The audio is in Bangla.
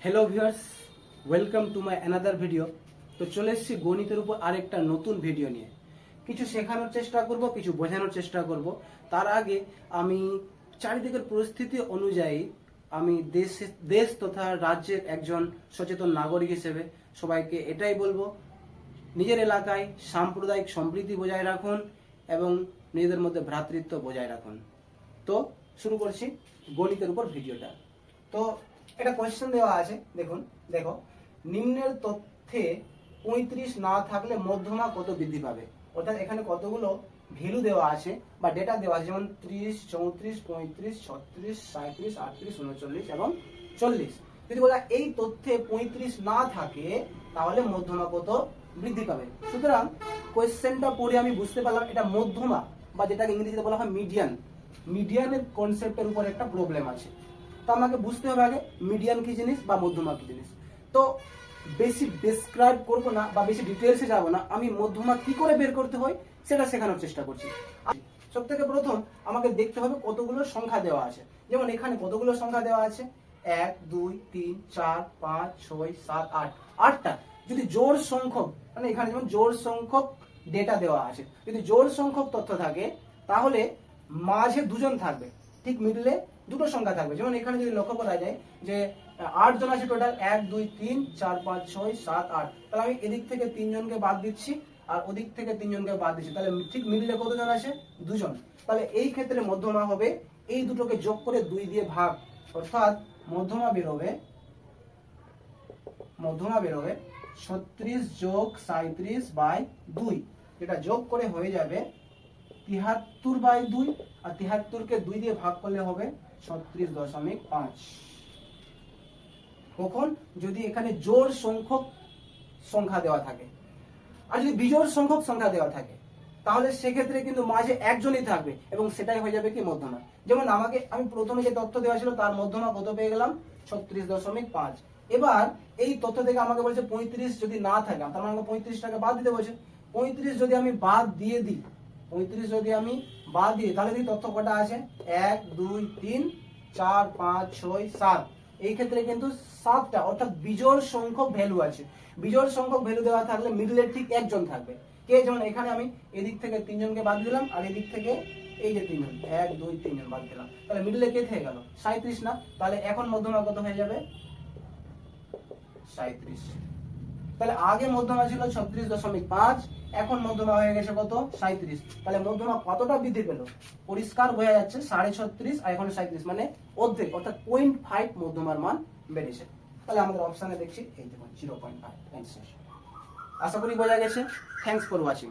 Hello viewers, welcome to my another video. তো চলে এসেছি গণিতের উপর আরেকটা নতুন ভিডিও নিয়ে। কিছু শেখানোর চেষ্টা করব, কিছু বোঝানোর চেষ্টা করব। তার আগে আমি চারিদিকের পরিস্থিতি অনুযায়ী আমি দেশ তথা রাজ্যের একজন সচেতন নাগরিক হিসেবে সবাইকে এটাই বলবো, নিজের এলাকায় সাম্প্রদায়িক সম্প্রীতি বজায় রাখুন এবং নিজেদের মধ্যে ভ্রাতৃত্ব বজায় রাখুন। তো শুরু করছি গণিতের উপর ভিডিওটা। তো একটা কোয়েশ্চেন দেওয়া আছে, দেখো নিম্নের তথ্যে 35 না থাকলে মধ্যমা কত বৃদ্ধি পাবে। অর্থাৎ এখানে কতগুলো ভ্যালু দেওয়া আছে বা ডেটা দেওয়া আছে, যেমন 30, 34, 35, 36, 37, 38, 39 এবং 40। যদি বলা এই তথ্যে 35 না থাকে তাহলে মধ্যমা কত বৃদ্ধি পাবে। সুতরাং কোয়েশ্চেনটা পড়ে আমি বুঝতে পারলাম এটা মধ্যমা বা যেটাকে ইংরেজিতে বলা হয় মিডিয়ানের কনসেপ্টের উপর একটা প্রবলেম আছে। তো আমাকে বুঝতে হবে আগে মিডিয়ান কি জিনিস বা মধ্যমা কি জিনিস। তো বেশি ডেসক্রাইব করব না বা বেশি ডিটেলসে যাব না, আমি মধ্যমা কি করে বের করতে হয় সেটা শেখানোর চেষ্টা করছি। সব থেকে প্রথম আমাকে দেখতে হবে কতগুলো সংখ্যা দেওয়া আছে। যেমন এখানে কতগুলো সংখ্যা দেওয়া আছে, 1, 2, 3, 4, 5, 6, 7, 8, 8টা। যদি জোড় সংখ্যক, মানে এখানে যেমন জোড় সংখ্যক ডেটা দেওয়া আছে, যদি জোড় সংখ্যক তথ্য থাকে তাহলে মাঝে দুজন থাকবে, ঠিক মিডলে দুটো সংখ্যা থাকবে। যেমন এখানে যদি লক্ষ্য করা যায় যে 8 জন আছে টোটাল, 1, 2, 3, 4, 5, 6, 7, 8। তাহলে আমি এদিক থেকে 3 জনকে বাদ দিচ্ছি আর ওদিক থেকে 3 জনকে বাদ দিচ্ছি, তাহলে ঠিক মিডলে কতজন আছে? 2 জন। তাহলে এই ক্ষেত্রে মধ্যমা হবে এই দুটোকে যোগ করে 2 দিয়ে ভাগ, অর্থাৎ মধ্যমা বেরোবে 36 যোগ 37/2, যেটা যোগ করে হয়ে যাবে 73/2। আর 73কে 2 দিয়ে ভাগ করলে হবে 36.5। কখন? যদি এখানে জোড় সংখ্যক সংখ্যা দেওয়া থাকে। আর যদি বিজোড় সংখ্যক সংখ্যা দেওয়া থাকে তাহলে সেক্ষেত্রে কিন্তু মাঝে একজনই থাকবে এবং সেটাই হয়ে যাবে কি মধ্যমা। যেমন আমি প্রথমে যে তথ্য দেওয়া ছিল তার মধ্যমা কত পেয়ে গেলাম? 36.5। এবার এই তথ্য থেকে আমাকে বলছে 35 যদি না থাকে, তার মানে 35টাকে বাদ দিতে বলছে। 35 যদি আমি বাদ দিয়ে দিই, তাহলে এই তথ্য কটা আছে? 1, 2, 3, 4, 5, 6, 7। এই ক্ষেত্রে কিন্তু 7টা, অর্থাৎ বিজোড় সংখ্যক ভ্যালু আছে। বিজোড় সংখ্যক ভ্যালু দেওয়া থাকলে মিডলে ঠিক একজন থাকবে। কে? যেমন এখানে আমি এদিক থেকে 3 জনকে বাদ দিলাম আর এদিক থেকে এই যে 3 জন, 1, 2, 3 জন বাদ দিলাম, তাহলে মিডলে কে থেকে গেল? 37 না? তাহলে এখন মধ্যমা কত হয়ে যাবে? 37। তাহলে আগে মধ্যমা ছিল 36.5, এখন মধ্যমা হয়ে গেছে কত? 37। তাহলে মধ্যমা কতটা বৃদ্ধি পেল? পরিষ্কার বোঝা যাচ্ছে 36.5 আর এখন 37, মানে অর্ধেক, অর্থাৎ 0.5 মধ্যমার মান বেড়েছে। তাহলে আমাদের অপশনে দেখছি এই দেখুন 0.5 অ্যান্সার। আশা করি বোঝা গেছে। Thanks for watching.